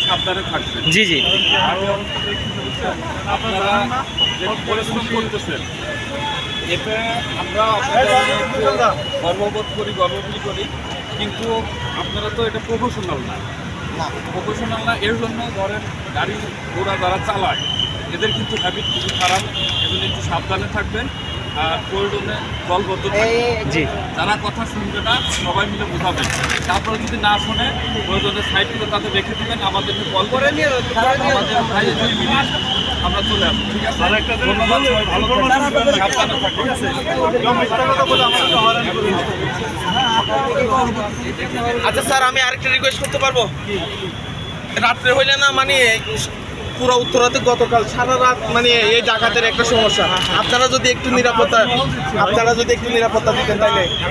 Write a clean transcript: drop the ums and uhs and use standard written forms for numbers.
সাবধানে থাকবেন। জি জি আপনারা যে পরিশ্রম করতেছেন এতে আমরা গর্ববোধ করি, গর্ববোধ করি, কিন্তু আপনারা তো এটা প্রফেশনাল না। প্রফেশনাল না এর জন্য ধরেন গাড়ি ঘোড়া যারা চালায় এদের কিন্তু হ্যাবিট খুবই খারাপ। এগুলো একটু সাবধানে থাকবেন আর প্রয়োজনে দলবদ্ধ থাকবেন। জি যারা কথা শুনবে না সবাই মিলে বোঝাবেন। তারপরে যদি না শোনে প্রয়োজনে সাইড করে তাদের রেখে দেবেন, আমাদেরকে কল করে নিয়ে আমাদের ভাই 2 মিনিট আমরা চলে আসবো। ঠিক আছে, ধন্যবাদ, সবাই ভালো থাকবেন, সাবধানে থাকবেন। আচ্ছা স্যার, আমি আরেকটা রিকোয়েস্ট করতে পারবো? রাত্রে হইলে না মানে পুরো উত্তরাতে গতকাল সারা রাত মানে এই ডাকাতের একটা সমস্যা, আপনারা যদি একটু নিরাপত্তা দিতেন তাইলে